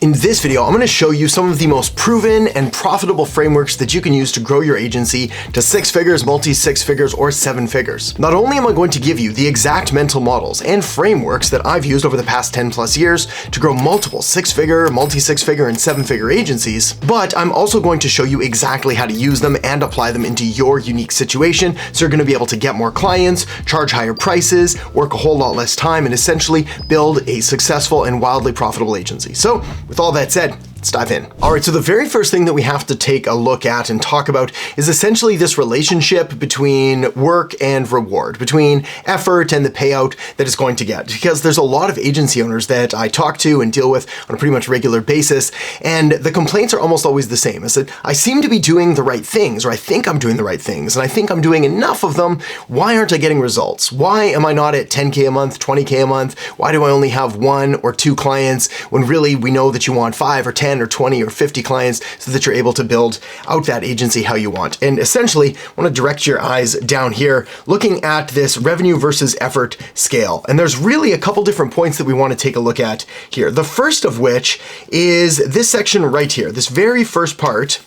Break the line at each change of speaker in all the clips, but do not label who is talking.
In this video, I'm going to show you some of the most proven and profitable frameworks that you can use to grow your agency to 6 figures, multi-6 figures, or 7 figures. Not only am I going to give you the exact mental models and frameworks that I've used over the past 10 plus years to grow multiple 6-figure, multi-6 figure, and 7-figure agencies, but I'm also going to show you exactly how to use them and apply them into your unique situation, so you're going to be able to get more clients, charge higher prices, work a whole lot less time, and essentially build a successful and wildly profitable agency. So, with all that said, let's dive in. All right, so the very first thing that we have to take a look at and talk about is essentially this relationship between work and reward, between effort and the payout that it's going to get. Because there's a lot of agency owners that I talk to and deal with on a pretty much regular basis, and the complaints are almost always the same. Is that I seem to be doing the right things, or I think I'm doing the right things, and I think I'm doing enough of them. Why aren't I getting results? Why am I not at 10K a month, 20K a month? Why do I only have 1 or 2 clients when really we know that you want 5 or 10 or 20 or 50 clients so that you're able to build out that agency how you want? And essentially, I want to direct your eyes down here, looking at this revenue versus effort scale. And there's really a couple different points that we want to take a look at here. The first of which is this section right here, this very first part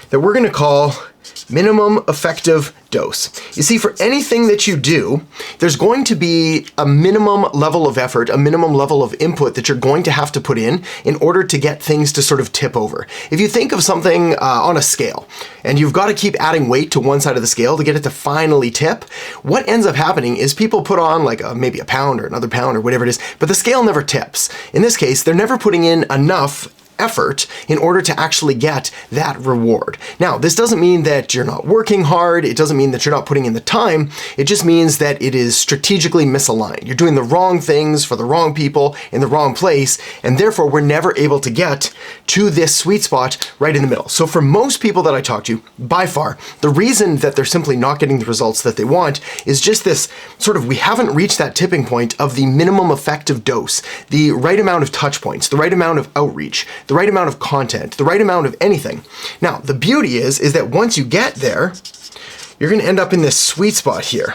that we're going to call minimum effective dose. You see, for anything that you do, there's going to be a minimum level of effort, a minimum level of input that you're going to have to put in order to get things to sort of tip over. If you think of something on a scale, and you've got to keep adding weight to one side of the scale to get it to finally tip, what ends up happening is people put on like maybe a pound or another pound or whatever it is, but the scale never tips. In this case, they're never putting in enough effort in order to actually get that reward. Now, this doesn't mean that you're not working hard. It doesn't mean that you're not putting in the time. It just means that it is strategically misaligned. You're doing the wrong things for the wrong people in the wrong place, and therefore we're never able to get to this sweet spot right in the middle. So for most people that I talk to, by far, the reason that they're simply not getting the results that they want is just this sort of, we haven't reached that tipping point of the minimum effective dose, the right amount of touch points, the right amount of outreach, the right amount of content, the right amount of anything. Now, the beauty is that once you get there, you're going to end up in this sweet spot here,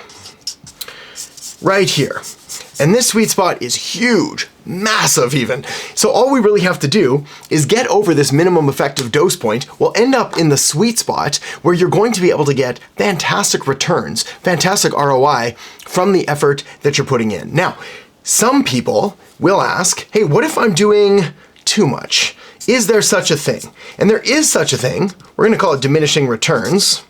right here. And this sweet spot is huge, massive even. So all we really have to do is get over this minimum effective dose point. We'll end up in the sweet spot where you're going to be able to get fantastic returns, fantastic ROI from the effort that you're putting in. Now, some people will ask, hey, what if I'm doing too much? Is there such a thing? And there is such a thing. We're going to call it diminishing returns.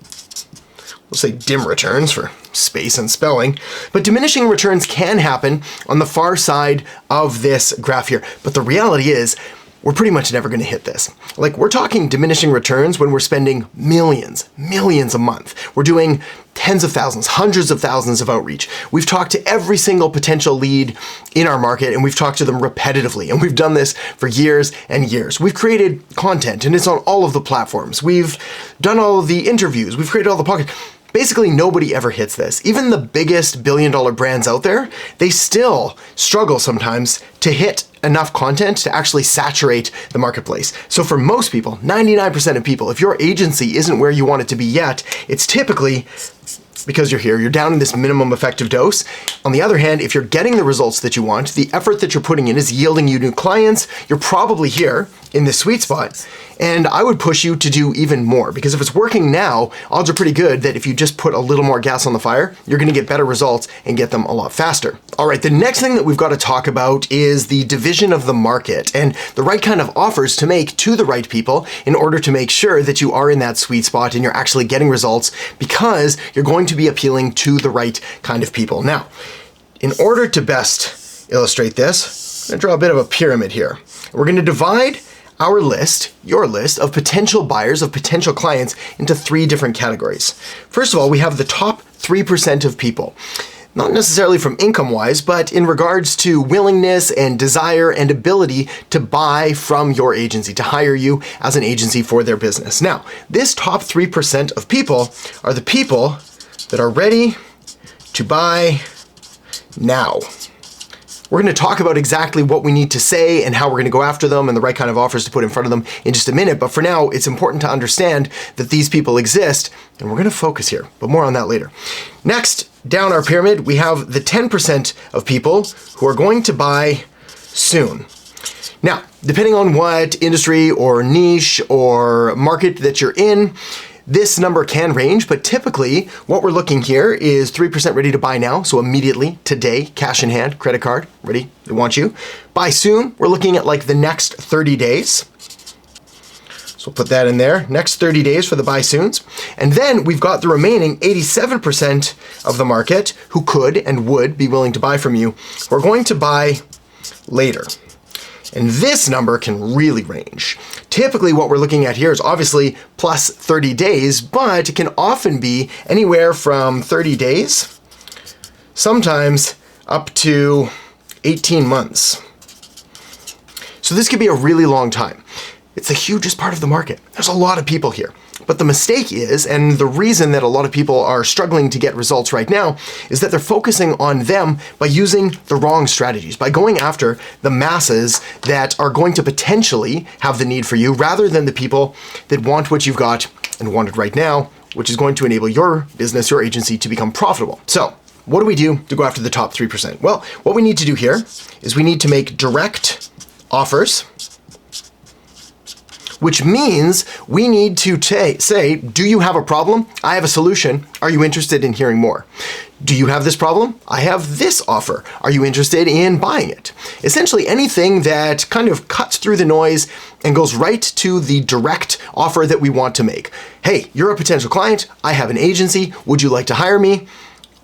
We'll say dim returns for space and spelling. But diminishing returns can happen on the far side of this graph here. But the reality is, we're pretty much never going to hit this. Like, we're talking diminishing returns when we're spending millions a month. We're doing tens of thousands, hundreds of thousands of outreach. We've talked to every single potential lead in our market, and we've talked to them repetitively. And we've done this for years and years. We've created content, and it's on all of the platforms. We've done all of the interviews. We've created all the podcasts. Basically, nobody ever hits this. Even the biggest billion-dollar brands out there, they still struggle sometimes to hit enough content to actually saturate the marketplace. So for most people, 99% of people, if your agency isn't where you want it to be yet, it's typically because you're here, you're down in this minimum effective dose. On the other hand, if you're getting the results that you want, the effort that you're putting in is yielding you new clients, you're probably here in this sweet spot. And I would push you to do even more, because if it's working now, odds are pretty good that if you just put a little more gas on the fire, you're going to get better results and get them a lot faster. All right, the next thing that we've got to talk about is the division of the market and the right kind of offers to make to the right people in order to make sure that you are in that sweet spot and you're actually getting results, because you're going to be appealing to the right kind of people. Now, in order to best illustrate this, I'm going to draw a bit of a pyramid here. We're going to divide our list, your list of potential buyers, of potential clients, into 3 different categories. First of all, we have the top 3% of people. Not necessarily from income-wise, but in regards to willingness and desire and ability to buy from your agency, to hire you as an agency for their business. Now, this top 3% of people are the people that are ready to buy now. We're going to talk about exactly what we need to say and how we're going to go after them and the right kind of offers to put in front of them in just a minute. But for now, it's important to understand that these people exist, and we're going to focus here, but more on that later. Next, down our pyramid, we have the 10% of people who are going to buy soon. Now, depending on what industry or niche or market that you're in, this number can range, but typically what we're looking here is 3% ready to buy now. So immediately, today, cash in hand, credit card, ready, they want you. Buy soon, we're looking at like the next 30 days. So we'll put that in there, next 30 days for the buy soons. And then we've got the remaining 87% of the market who could and would be willing to buy from you. We're going to buy later. And this number can really range. Typically what we're looking at here is obviously plus 30 days, but it can often be anywhere from 30 days, sometimes up to 18 months. So this could be a really long time. It's the hugest part of the market. There's a lot of people here. But the mistake is, and the reason that a lot of people are struggling to get results right now, is that they're focusing on them by using the wrong strategies, by going after the masses that are going to potentially have the need for you, rather than the people that want what you've got and want it right now, which is going to enable your business, your agency to become profitable. So what do we do to go after the top 3%? Well, what we need to do here is we need to make direct offers, which means we need to say, do you have a problem? I have a solution. Are you interested in hearing more? Do you have this problem? I have this offer. Are you interested in buying it? Essentially anything that kind of cuts through the noise and goes right to the direct offer that we want to make. Hey, you're a potential client. I have an agency. Would you like to hire me?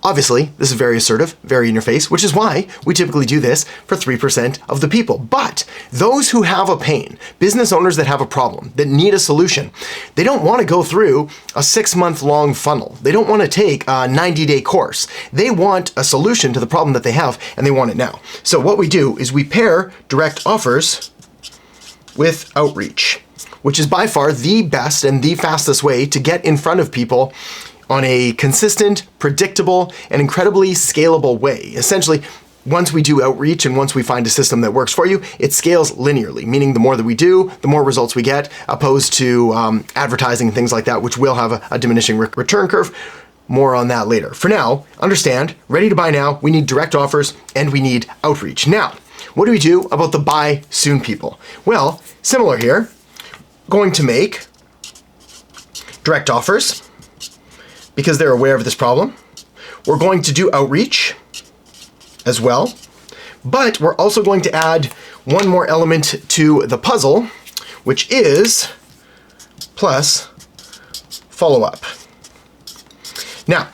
Obviously, this is very assertive, very in your face, which is why we typically do this for 3% of the people. But those who have a pain, business owners that have a problem, that need a solution, they don't want to go through a 6-month-long funnel. They don't want to take a 90-day course. They want a solution to the problem that they have, and they want it now. So what we do is we pair direct offers with outreach, which is by far the best and the fastest way to get in front of people on a consistent, predictable, and incredibly scalable way. Essentially, once we do outreach and once we find a system that works for you, it scales linearly, meaning the more that we do, the more results we get, opposed to advertising and things like that, which will have a diminishing return curve. More on that later. For now, understand, ready to buy now, we need direct offers and we need outreach. Now, what do we do about the buy soon people? Well, similar here, going to make direct offers, because they're aware of this problem. We're going to do outreach as well, but we're also going to add one more element to the puzzle, which is plus follow-up. Now,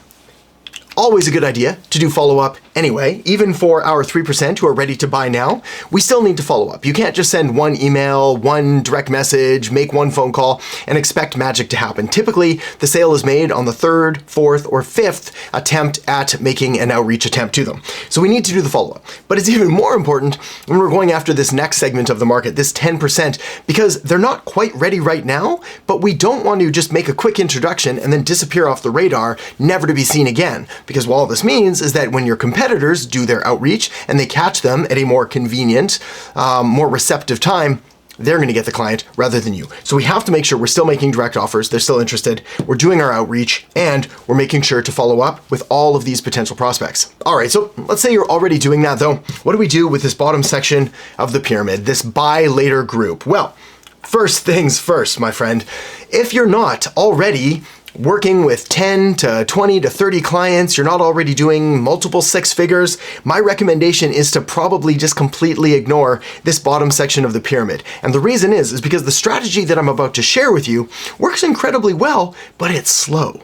always a good idea to do follow-up anyway. Even for our 3% who are ready to buy now, we still need to follow up. You can't just send one email, one direct message, make one phone call, and expect magic to happen. Typically, the sale is made on the 3rd, 4th, or 5th attempt at making an outreach attempt to them. So we need to do the follow-up. But it's even more important when we're going after this next segment of the market, this 10%, because they're not quite ready right now, but we don't want to just make a quick introduction and then disappear off the radar, never to be seen again. Because what all this means is that when your competitors do their outreach and they catch them at a more convenient, more receptive time, they're going to get the client rather than you. So we have to make sure we're still making direct offers, they're still interested, we're doing our outreach, and we're making sure to follow up with all of these potential prospects. All right, so let's say you're already doing that though. What do we do with this bottom section of the pyramid, this buy later group? Well, first things first, my friend. If you're not already working with 10 to 20 to 30 clients, you're not already doing multiple 6 figures, my recommendation is to probably just completely ignore this bottom section of the pyramid. And the reason is because the strategy that I'm about to share with you works incredibly well, but it's slow.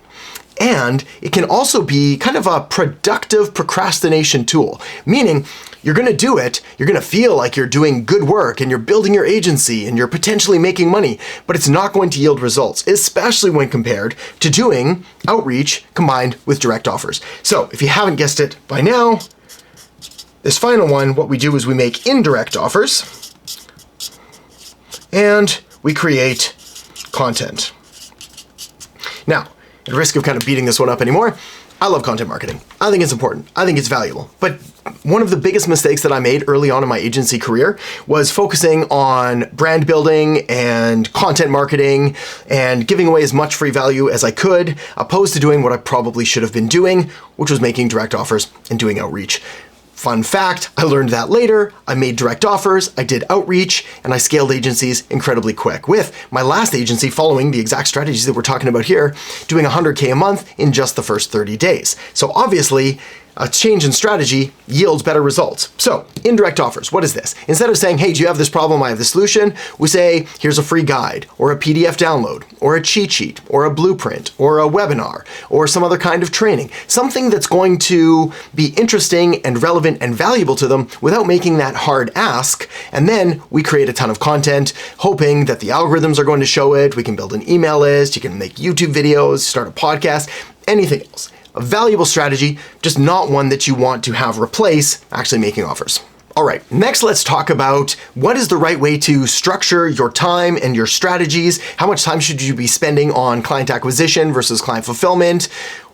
And it can also be kind of a productive procrastination tool, meaning you're going to do it, you're going to feel like you're doing good work and you're building your agency and you're potentially making money, but it's not going to yield results, especially when compared to doing outreach combined with direct offers. So if you haven't guessed it by now, this final one, what we do is we make indirect offers and we create content. Now, at risk of kind of beating this one up anymore, I love content marketing. I think it's important. I think it's valuable. But one of the biggest mistakes that I made early on in my agency career was focusing on brand building and content marketing and giving away as much free value as I could, opposed to doing what I probably should have been doing, which was making direct offers and doing outreach. Fun fact, I learned that later. I made direct offers, I did outreach, and I scaled agencies incredibly quick, with my last agency following the exact strategies that we're talking about here, doing 100K a month in just the first 30 days. So obviously, a change in strategy yields better results. So, indirect offers, what is this? Instead of saying, hey, do you have this problem? I have the solution, we say, here's a free guide, or a PDF download, or a cheat sheet, or a blueprint, or a webinar, or some other kind of training. Something that's going to be interesting and relevant and valuable to them without making that hard ask. And then we create a ton of content, hoping that the algorithms are going to show it. We can build an email list, you can make YouTube videos, start a podcast, anything else. A valuable strategy, just not one that you want to have replace actually making offers. All right, next let's talk about what is the right way to structure your time and your strategies. How much time should you be spending on client acquisition versus client fulfillment?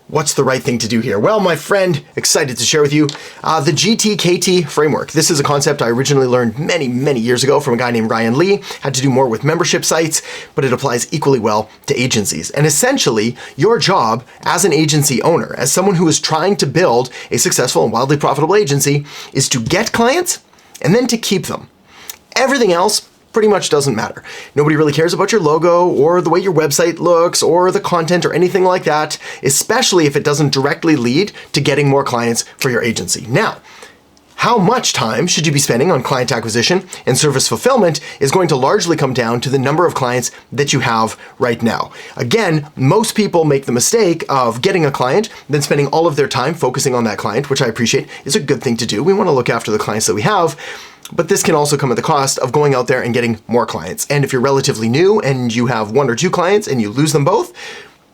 What's the right thing to do here? Well, my friend, excited to share with you the GTKT framework. This is a concept I originally learned many, many years ago from a guy named Ryan Lee. Had to do more with membership sites, but it applies equally well to agencies. And essentially, your job as an agency owner, as someone who is trying to build a successful and wildly profitable agency, is to get clients and then to keep them. Everything else pretty much doesn't matter. Nobody really cares about your logo or the way your website looks or the content or anything like that, especially if it doesn't directly lead to getting more clients for your agency. Now, how much time should you be spending on client acquisition and service fulfillment is going to largely come down to the number of clients that you have right now. Again, most people make the mistake of getting a client, then spending all of their time focusing on that client, which I appreciate is a good thing to do. We want to look after the clients that we have. But this can also come at the cost of going out there and getting more clients. And if you're relatively new and you have 1 or 2 clients and you lose them both,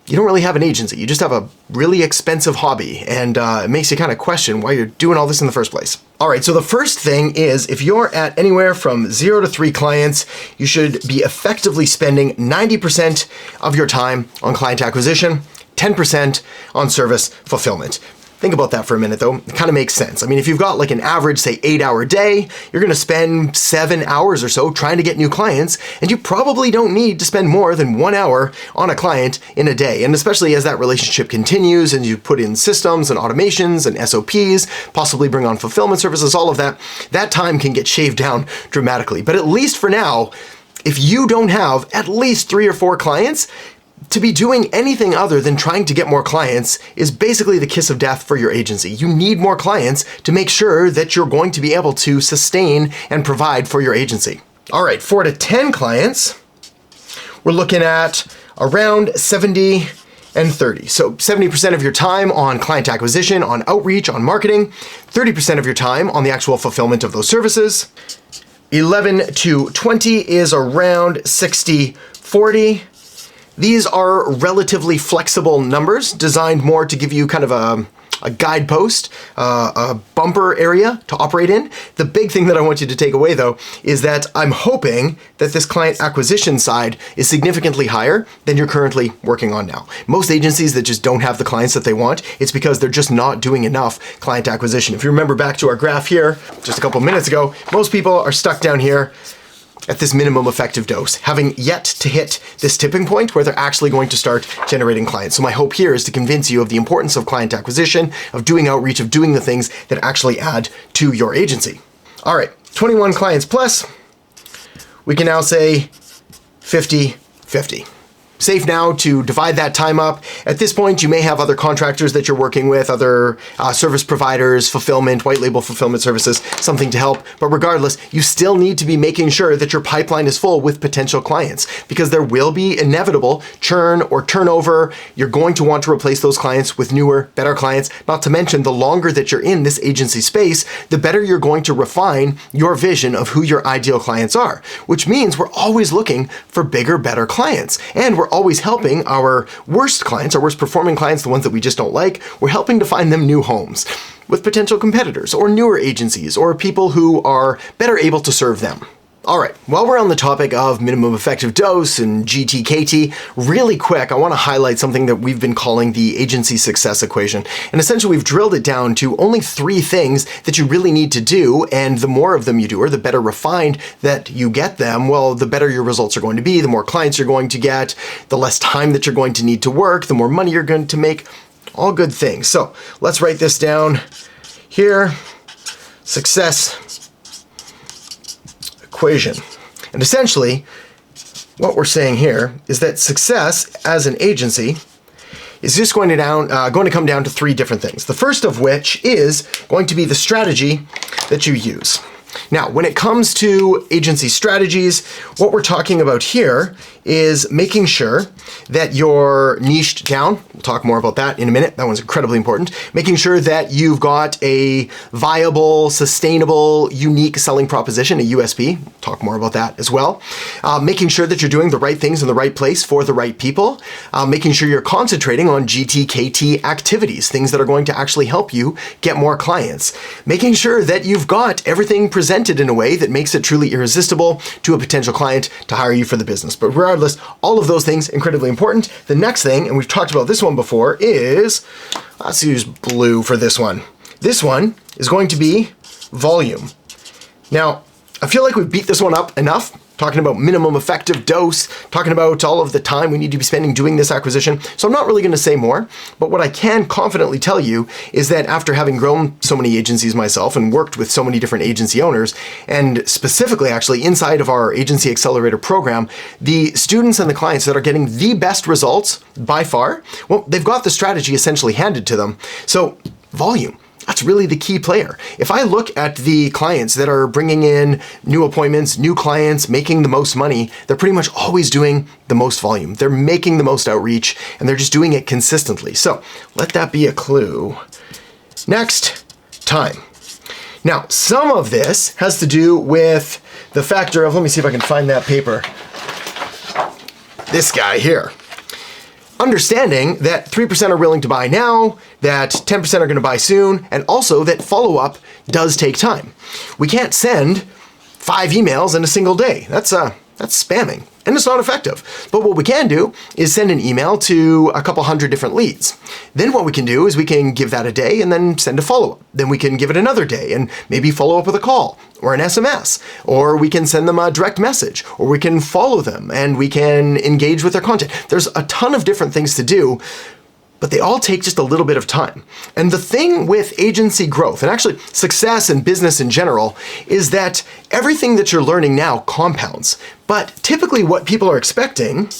you don't really have an agency. You just have a really expensive hobby, and it makes you kind of question why you're doing all this in the first place. All right, so the first thing is if you're at anywhere from 0 to 3 clients, you should be effectively spending 90% of your time on client acquisition, 10% on service fulfillment. Think about that for a minute though. It kind of makes sense. I mean, if you've got like an average, say 8-hour day, you're going to spend 7 hours or so trying to get new clients, and you probably don't need to spend more than 1 hour on a client in a day. And especially as that relationship continues and you put in systems and automations and SOPs, possibly bring on fulfillment services, all of that, that time can get shaved down dramatically. But at least for now, if you don't have at least 3 or 4 clients, to be doing anything other than trying to get more clients is basically the kiss of death for your agency. You need more clients to make sure that you're going to be able to sustain and provide for your agency. All right, 4 to 10 clients, we're looking at around 70 and 30. So 70% of your time on client acquisition, on outreach, on marketing, 30% of your time on the actual fulfillment of those services. 11 to 20 is around 60-40. These are relatively flexible numbers designed more to give you kind of a guidepost, a bumper area to operate in. The big thing that I want you to take away though is that I'm hoping that this client acquisition side is significantly higher than you're currently working on now. Most agencies that just don't have the clients that they want, it's because they're just not doing enough client acquisition. If you remember back to our graph here, just a couple minutes ago, most people are stuck down here at this minimum effective dose, having yet to hit this tipping point where they're actually going to start generating clients. So my hope here is to convince you of the importance of client acquisition, of doing outreach, of doing the things that actually add to your agency. All right, 21 clients plus, we can now say 50-50. Safe now to divide that time up. At this point, you may have other contractors that you're working with, other service providers, fulfillment, white label fulfillment services, something to help. But regardless, you still need to be making sure that your pipeline is full with potential clients, because there will be inevitable churn or turnover. You're going to want to replace those clients with newer, better clients. Not to mention, the longer that you're in this agency space, the better you're going to refine your vision of who your ideal clients are, which means we're always looking for bigger, better clients. And we're always helping our worst clients, our worst performing clients, the ones that we just don't like, we're helping to find them new homes with potential competitors or newer agencies or people who are better able to serve them. All right, while we're on the topic of minimum effective dose and GTKT, really quick, I want to highlight something that we've been calling the agency success equation. And essentially, we've drilled it down to only 3 things that you really need to do, and the more of them you do, or the better refined that you get them, well, the better your results are going to be, the more clients you're going to get, the less time that you're going to need to work, the more money you're going to make, all good things. So let's write this down here. success equation. And essentially, what we're saying here is that success as an agency is just going to come down to three different things. The first of which is going to be the strategy that you use. Now, when it comes to agency strategies, what we're talking about here is making sure that you're niched down. We'll talk more about that in a minute. That one's incredibly important. Making sure that you've got a viable, sustainable, unique selling proposition, a USP. We'll talk more about that as well. Making sure that you're doing the right things in the right place for the right people. Making sure you're concentrating on GTKT activities, things that are going to actually help you get more clients. Making sure that you've got everything presented in a way that makes it truly irresistible to a potential client to hire you for the business. But regardless, all of those things incredibly important. The next thing, and we've talked about this one before, is, let's use blue for this one. This one is going to be volume. Now, I feel like we've beat this one up enough, talking about minimum effective dose, talking about all of the time we need to be spending doing this acquisition. So I'm not really going to say more, but what I can confidently tell you is that after having grown so many agencies myself and worked with so many different agency owners, and specifically actually inside of our Agency Accelerator program, the students and the clients that are getting the best results by far, well, they've got the strategy essentially handed to them. So volume. That's really the key player. If I look at the clients that are bringing in new appointments, new clients, making the most money, they're pretty much always doing the most volume. They're making the most outreach, and they're just doing it consistently. So let that be a clue. Next, time. Now, some of this has to do with the factor of, let me see if I can find that paper. This guy here. Understanding that 3% are willing to buy now, that 10% are going to buy soon, and also that follow-up does take time. We can't send 5 emails in a single day. That's spamming, and it's not effective. But what we can do is send an email to a couple hundred different leads. Then what we can do is we can give that a day and then send a follow-up. Then we can give it another day and maybe follow up with a call or an SMS, or we can send them a direct message, or we can follow them and we can engage with their content. There's a ton of different things to do, but they all take just a little bit of time. And the thing with agency growth, and actually success in business in general, is that everything that you're learning now compounds. But typically what people are expecting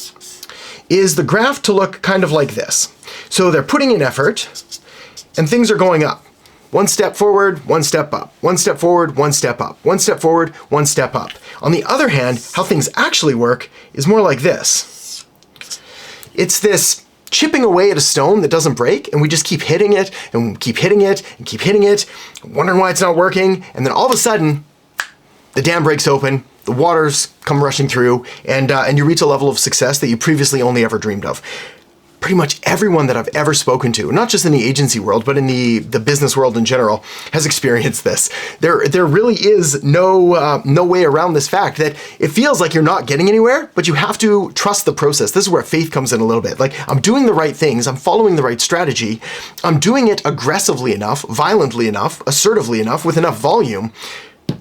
is the graph to look kind of like this. So they're putting in effort and things are going up. One step forward, one step up. One step forward, one step up. One step forward, one step up. On the other hand, how things actually work is more like this. It's this chipping away at a stone that doesn't break, and we just keep hitting it and keep hitting it and keep hitting it, wondering why it's not working, and then all of a sudden, the dam breaks open, the waters come rushing through, and you reach a level of success that you previously only ever dreamed of. Pretty much everyone that I've ever spoken to, not just in the agency world, but in the business world in general, has experienced this. There really is no way around this fact that it feels like you're not getting anywhere, but you have to trust the process. This is where faith comes in a little bit. Like, I'm doing the right things, I'm following the right strategy, I'm doing it aggressively enough, violently enough, assertively enough, with enough volume.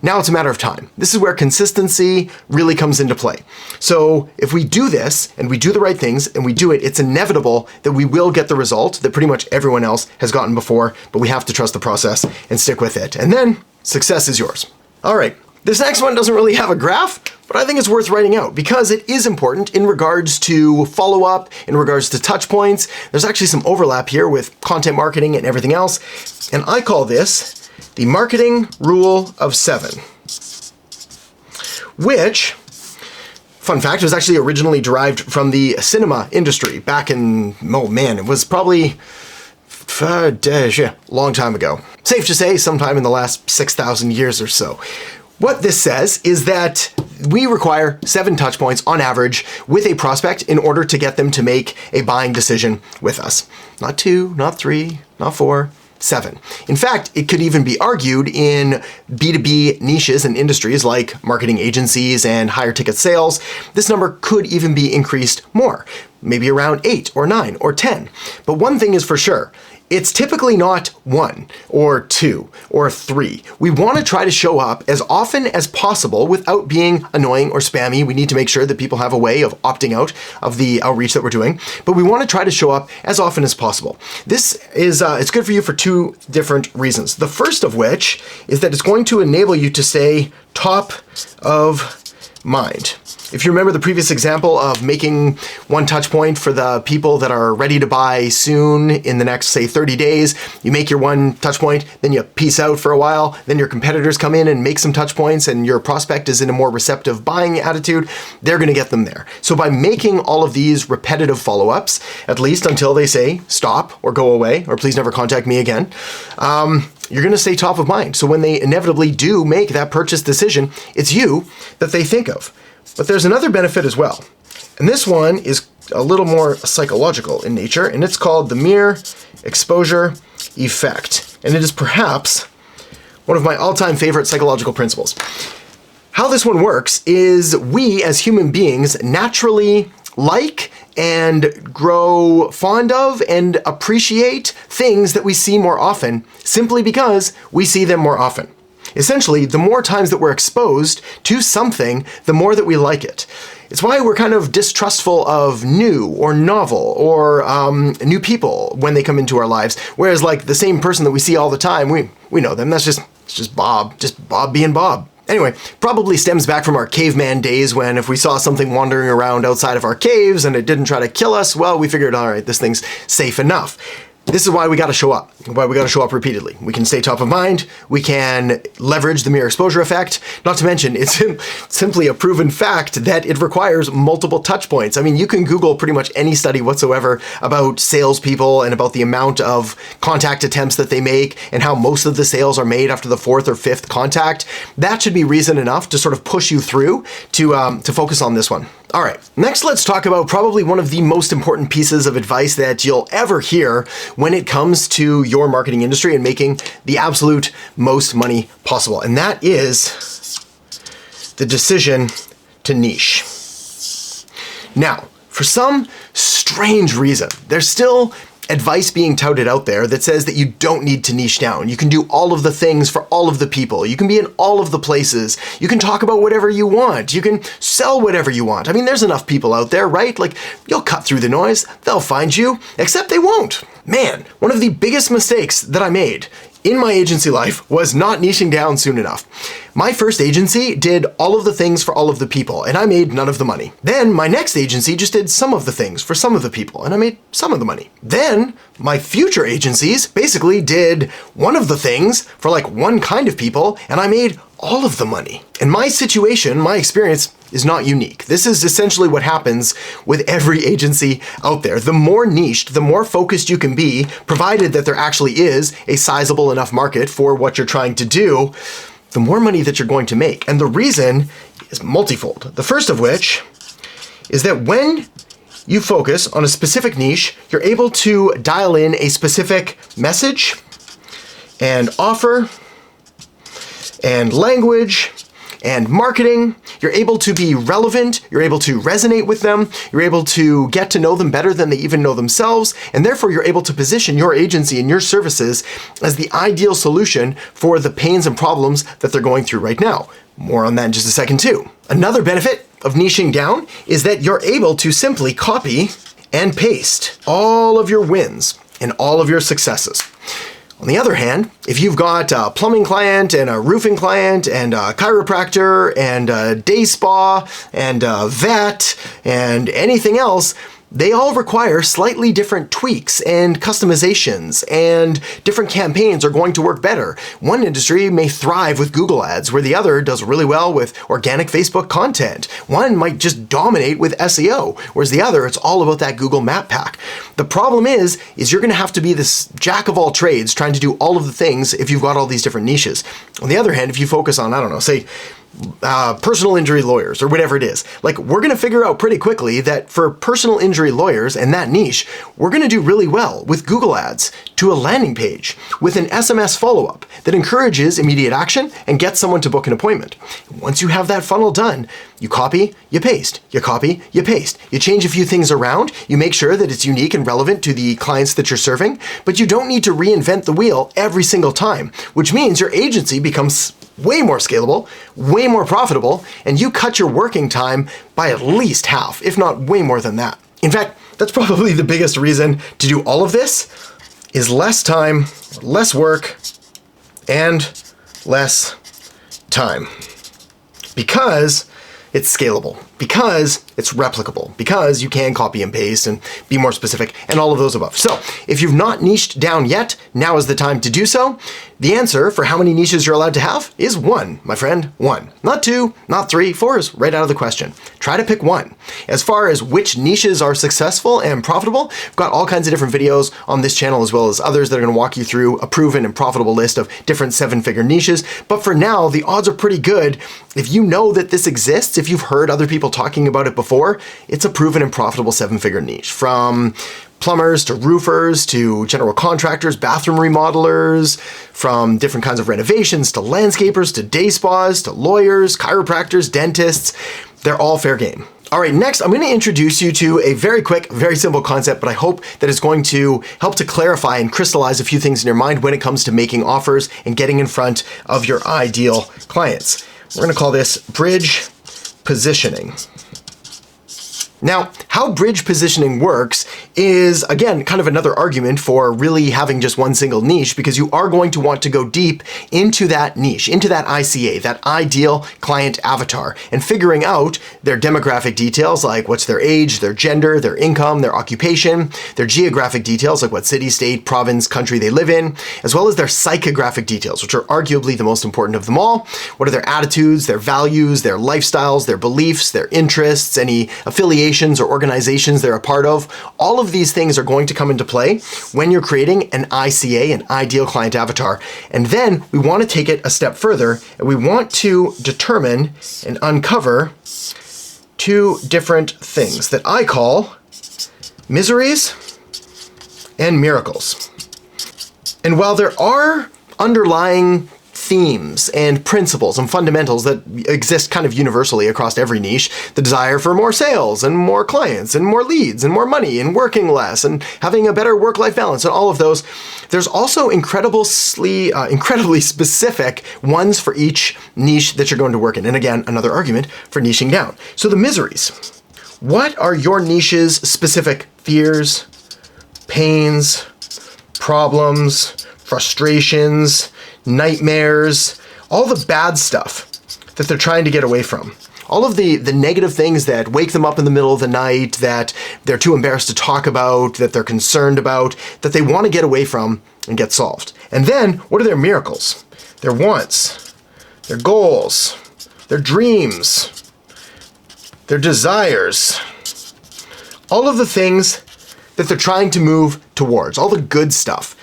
Now it's a matter of time. This is where consistency really comes into play. So if we do this and we do the right things and we do it, it's inevitable that we will get the result that pretty much everyone else has gotten before, but we have to trust the process and stick with it. And then success is yours. All right, this next one doesn't really have a graph, but I think it's worth writing out because it is important in regards to follow-up, in regards to touch points. There's actually some overlap here with content marketing and everything else. And I call this the marketing rule of 7, which, fun fact, was actually originally derived from the cinema industry back in, oh man, it was probably a long time ago. Safe to say, sometime in the last 6,000 years or so. What this says is that we require 7 touch points on average with a prospect in order to get them to make a buying decision with us. Not 2, not 3, not 4, 7. In fact, it could even be argued in B2B niches and industries like marketing agencies and higher ticket sales, this number could even be increased more, maybe around 8 or 9 or 10. But one thing is for sure, it's typically not 1 or 2 or 3. We want to try to show up as often as possible without being annoying or spammy. We need to make sure that people have a way of opting out of the outreach that we're doing, but we want to try to show up as often as possible. This is it's good for you for 2 different reasons. The first of which is that it's going to enable you to stay top of mind. If you remember the previous example of making one touch point for the people that are ready to buy soon in the next, say, 30 days, you make your one touch point, then you peace out for a while, then your competitors come in and make some touch points, and your prospect is in a more receptive buying attitude, they're going to get them there. So by making all of these repetitive follow-ups, at least until they say stop or go away or please never contact me again, you're going to stay top of mind. So when they inevitably do make that purchase decision, it's you that they think of. But there's another benefit as well. And this one is a little more psychological in nature, and it's called the mere exposure effect. And it is perhaps one of my all-time favorite psychological principles. How this one works is we as human beings naturally like and grow fond of and appreciate things that we see more often simply because we see them more often. Essentially, the more times that we're exposed to something, the more that we like it. It's why we're kind of distrustful of new or novel or new people when they come into our lives. Whereas like the same person that we see all the time, we know them. It's just Bob being Bob. Anyway, probably stems back from our caveman days when if we saw something wandering around outside of our caves and it didn't try to kill us, well, we figured, all right, this thing's safe enough. This is why we got to show up, repeatedly. We can stay top of mind, we can leverage the mere exposure effect, not to mention it's simply a proven fact that it requires multiple touch points. I mean, you can Google pretty much any study whatsoever about salespeople and about the amount of contact attempts that they make and how most of the sales are made after the 4th or 5th contact. That should be reason enough to sort of push you through to focus on this one. All right, next let's talk about probably one of the most important pieces of advice that you'll ever hear when it comes to your marketing industry and making the absolute most money possible. And that is the decision to niche. Now, for some strange reason, there's still advice being touted out there that says that you don't need to niche down. You can do all of the things for all of the people. You can be in all of the places. You can talk about whatever you want. You can sell whatever you want. I mean, there's enough people out there, right? Like, you'll cut through the noise. They'll find you, except they won't. Man, one of the biggest mistakes that I made in my agency life was not niching down soon enough. My first agency did all of the things for all of the people, and I made none of the money. Then my next agency just did some of the things for some of the people, and I made some of the money. Then my future agencies basically did one of the things for like one kind of people, and I made all of the money. And my situation, my experience, is not unique. This is essentially what happens with every agency out there. The more niched, the more focused you can be, provided that there actually is a sizable enough market for what you're trying to do, the more money that you're going to make. And the reason is multifold. The first of which is that when you focus on a specific niche, you're able to dial in a specific message and offer and language and marketing. You're able to be relevant, you're able to resonate with them, you're able to get to know them better than they even know themselves, and therefore you're able to position your agency and your services as the ideal solution for the pains and problems that they're going through right now. More on that in just a second too. Another benefit of niching down is that you're able to simply copy and paste all of your wins and all of your successes. On the other hand, if you've got a plumbing client and a roofing client and a chiropractor and a day spa and a vet and anything else, they all require slightly different tweaks and customizations, and different campaigns are going to work better. One industry may thrive with Google ads, where the other does really well with organic Facebook content. One might just dominate with SEO, whereas the other, it's all about that Google Map Pack. The problem is you're gonna have to be this jack of all trades trying to do all of the things if you've got all these different niches. On the other hand, if you focus on, I don't know, say, personal injury lawyers or whatever it is. Like, we're going to figure out pretty quickly that for personal injury lawyers and that niche, we're going to do really well with Google Ads to a landing page with an SMS follow-up that encourages immediate action and gets someone to book an appointment. Once you have that funnel done, you copy, you paste, you copy, you paste. You change a few things around, you make sure that it's unique and relevant to the clients that you're serving, but you don't need to reinvent the wheel every single time, which means your agency becomes way more scalable, way more profitable, and you cut your working time by at least half, if not way more than that. In fact, that's probably the biggest reason to do all of this is less time, less work, and less time. Because it's scalable, because it's replicable, because you can copy and paste and be more specific, and all of those above. So if you've not niched down yet, now is the time to do so. The answer for how many niches you're allowed to have is 1, my friend, 1. Not 2, not 3, 4 is right out of the question. Try to pick 1. As far as which niches are successful and profitable, I've got all kinds of different videos on this channel as well as others that are going to walk you through a proven and profitable list of different 7-figure niches. But for now, the odds are pretty good. If you know that this exists, if you've heard other people talking about it before, it's a proven and profitable 7-figure niche. From plumbers to roofers to general contractors, bathroom remodelers, from different kinds of renovations to landscapers to day spas to lawyers, chiropractors, dentists, they're all fair game. All right, next I'm going to introduce you to a very quick, very simple concept, but I hope that it's going to help to clarify and crystallize a few things in your mind when it comes to making offers and getting in front of your ideal clients. We're going to call this bridge positioning. Now, how bridge positioning works is, again, kind of another argument for really having just one single niche, because you are going to want to go deep into that niche, into that ICA, that ideal client avatar, and figuring out their demographic details, like what's their age, their gender, their income, their occupation, their geographic details, like what city, state, province, country they live in, as well as their psychographic details, which are arguably the most important of them all. What are their attitudes, their values, their lifestyles, their beliefs, their interests, any affiliations or organizations they're a part of. All of these things are going to come into play when you're creating an ICA, an ideal client avatar. And then we want to take it a step further, and we want to determine and uncover 2 different things that I call miseries and miracles. And while there are underlying themes and principles and fundamentals that exist kind of universally across every niche, the desire for more sales and more clients and more leads and more money and working less and having a better work-life balance and all of those, there's also incredibly specific ones for each niche that you're going to work in. And again, another argument for niching down. So the miseries. What are your niche's specific fears, pains, problems, frustrations, nightmares, all the bad stuff that they're trying to get away from? All of the negative things that wake them up in the middle of the night, that they're too embarrassed to talk about, that they're concerned about, that they want to get away from and get solved. And then, what are their miracles? Their wants, their goals, their dreams, their desires, all of the things that they're trying to move towards, all the good stuff.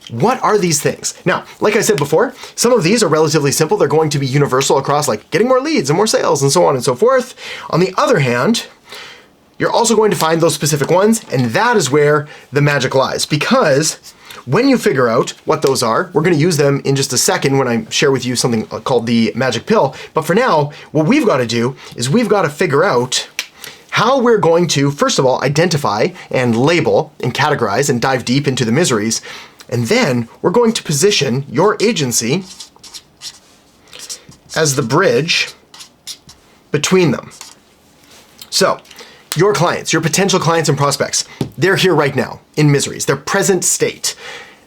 What are these things? Now, like I said before, some of these are relatively simple. They're going to be universal across like getting more leads and more sales and so on and so forth. On the other hand, you're also going to find those specific ones, and that is where the magic lies. Because when you figure out what those are, we're going to use them in just a second when I share with you something called the magic pill. But for now, what we've got to do is we've got to figure out how we're going to, first of all, identify and label and categorize and dive deep into the miseries. And then we're going to position your agency as the bridge between them. So your clients, your potential clients and prospects, they're here right now in miseries, their present state.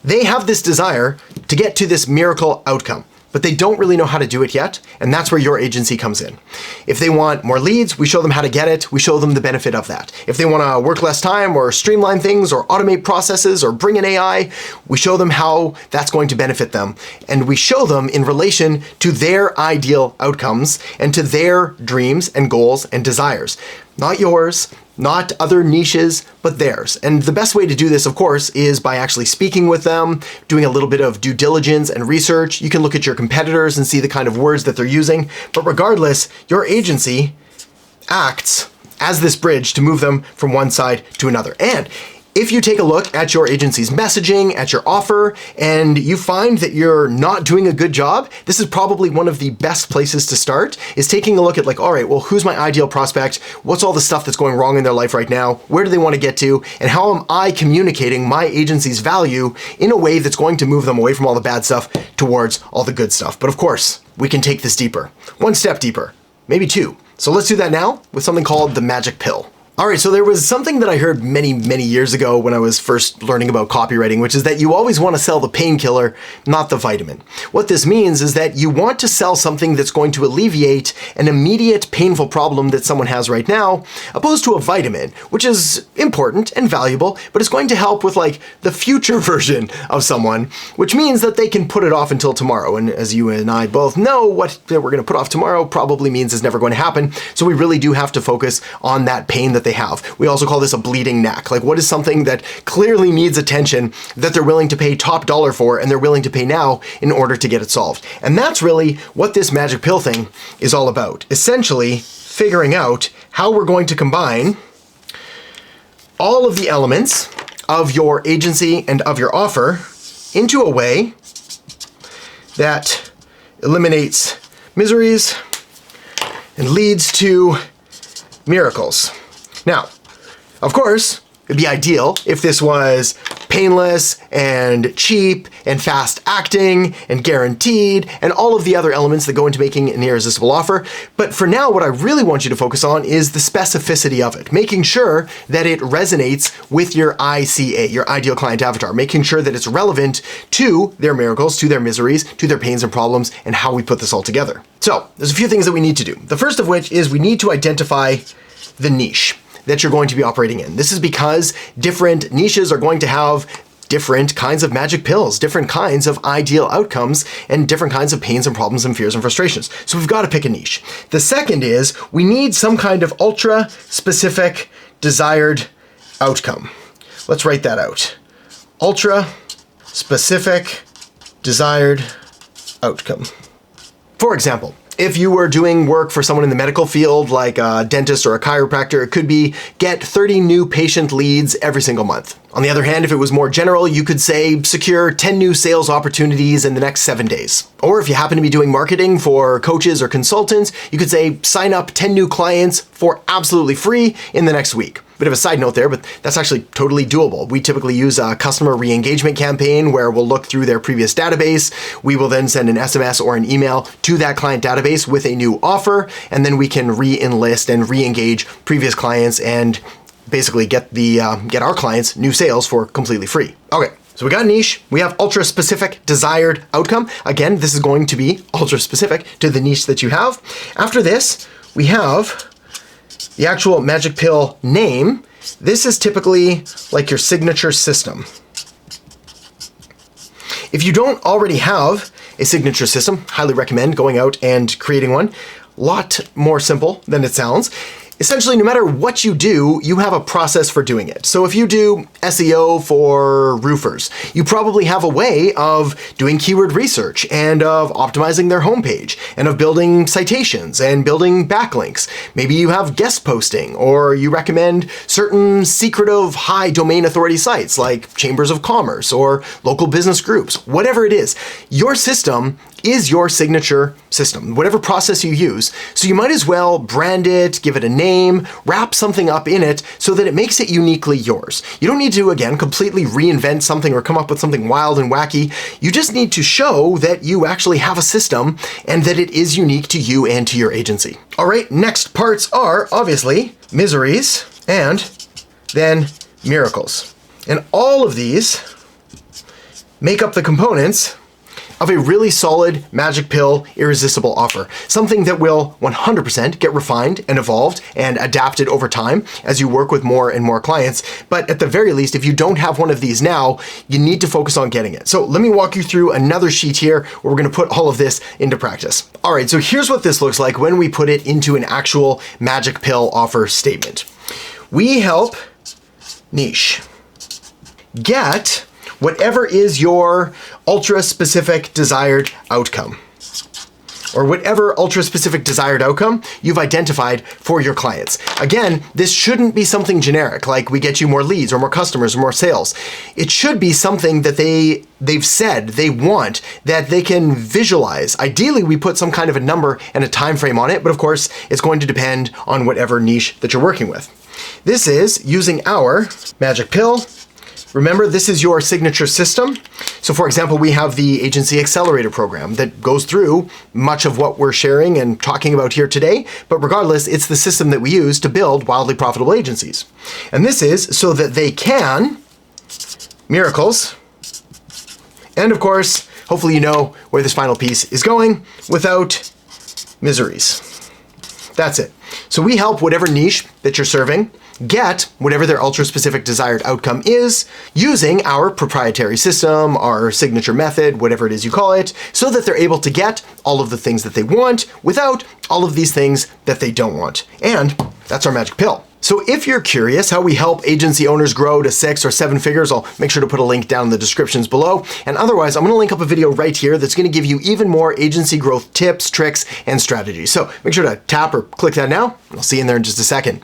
They have this desire to get to this miracle outcome, but they don't really know how to do it yet, and that's where your agency comes in. If they want more leads, we show them how to get it, we show them the benefit of that. If they want to work less time or streamline things or automate processes or bring in AI, we show them how that's going to benefit them, and we show them in relation to their ideal outcomes and to their dreams and goals and desires. Not yours, not other niches, but theirs. And the best way to do this, of course, is by actually speaking with them, doing a little bit of due diligence and research. You can look at your competitors and see the kind of words that they're using. But regardless, your agency acts as this bridge to move them from one side to another. And if you take a look at your agency's messaging, at your offer, and you find that you're not doing a good job, this is probably one of the best places to start, is taking a look at like, all right, well, who's my ideal prospect? What's all the stuff that's going wrong in their life right now? Where do they want to get to? And how am I communicating my agency's value in a way that's going to move them away from all the bad stuff towards all the good stuff? But of course, we can take this deeper, one step deeper, maybe two. So let's do that now with something called the magic pill. All right, so there was something that I heard many, many years ago when I was first learning about copywriting, which is that you always want to sell the painkiller, not the vitamin. What this means is that you want to sell something that's going to alleviate an immediate painful problem that someone has right now, opposed to a vitamin, which is important and valuable, but it's going to help with like the future version of someone, which means that they can put it off until tomorrow. And as you and I both know, what we're going to put off tomorrow probably means it's never going to happen. So we really do have to focus on that pain that they have. We also call this a bleeding neck. Like, what is something that clearly needs attention that they're willing to pay top dollar for and they're willing to pay now in order to get it solved? And that's really what this magic pill thing is all about. Essentially, figuring out how we're going to combine all of the elements of your agency and of your offer into a way that eliminates miseries and leads to miracles. Now, of course, it'd be ideal if this was painless and cheap and fast acting and guaranteed and all of the other elements that go into making an irresistible offer. But for now, what I really want you to focus on is the specificity of it, making sure that it resonates with your ICA, your ideal client avatar, making sure that it's relevant to their miracles, to their miseries, to their pains and problems, and how we put this all together. So there's a few things that we need to do. The first of which is we need to identify the niche that you're going to be operating in. This is because different niches are going to have different kinds of magic pills, different kinds of ideal outcomes, and different kinds of pains and problems and fears and frustrations. So we've got to pick a niche. The second is we need some kind of ultra specific desired outcome. Let's write that out. Ultra specific desired outcome. For example, if you were doing work for someone in the medical field, like a dentist or a chiropractor, it could be get 30 new patient leads every single month. On the other hand, if it was more general, you could say secure 10 new sales opportunities in the next 7 days. Or if you happen to be doing marketing for coaches or consultants, you could say sign up 10 new clients for absolutely free in the next week. Bit of a side note there, but that's actually totally doable. We typically use a customer re-engagement campaign where we'll look through their previous database. We will then send an SMS or an email to that client database with a new offer, and then we can re-enlist and re-engage previous clients and basically get our clients new sales for completely free. Okay. So we got niche, we have ultra specific desired outcome. Again, this is going to be ultra specific to the niche that you have. After this, we have the actual magic pill name. This is typically like your signature system. If you don't already have a signature system, highly recommend going out and creating one. A lot more simple than it sounds. Essentially, no matter what you do, you have a process for doing it. So if you do SEO for roofers, you probably have a way of doing keyword research and of optimizing their homepage and of building citations and building backlinks. Maybe you have guest posting, or you recommend certain secretive high domain authority sites like chambers of commerce or local business groups. Whatever it is, your system is your signature system, whatever process you use. So you might as well brand it, give it a name, wrap something up in it so that it makes it uniquely yours. You don't need to, again, completely reinvent something or come up with something wild and wacky. You just need to show that you actually have a system and that it is unique to you and to your agency. All right, next parts are obviously miseries and then miracles. And all of these make up the components of a really solid magic pill irresistible offer. Something that will 100% get refined and evolved and adapted over time as you work with more and more clients. But at the very least, if you don't have one of these now, you need to focus on getting it. So let me walk you through another sheet here where we're gonna put all of this into practice. All right, so here's what this looks like when we put it into an actual magic pill offer statement. We help niche get whatever is your ultra specific desired outcome, or whatever ultra specific desired outcome you've identified for your clients. Again, this shouldn't be something generic, like we get you more leads or more customers or more sales. It should be something that they've said they want, that they can visualize. Ideally, we put some kind of a number and a time frame on it, but of course, it's going to depend on whatever niche that you're working with. This is using our magic pill. Remember, this is your signature system. So for example, we have the Agency Accelerator program that goes through much of what we're sharing and talking about here today, but regardless, it's the system that we use to build wildly profitable agencies. And this is so that they can, miracles, and of course, hopefully you know where this final piece is going, without miseries. That's it. So we help whatever niche that you're serving get whatever their ultra-specific desired outcome is using our proprietary system, our signature method, whatever it is you call it, so that they're able to get all of the things that they want without all of these things that they don't want. And that's our magic pill. So if you're curious how we help agency owners grow to 6 or 7 figures, I'll make sure to put a link down in the descriptions below. And otherwise, I'm gonna link up a video right here that's gonna give you even more agency growth tips, tricks, and strategies. So make sure to tap or click that now, and I'll see you in there in just a second.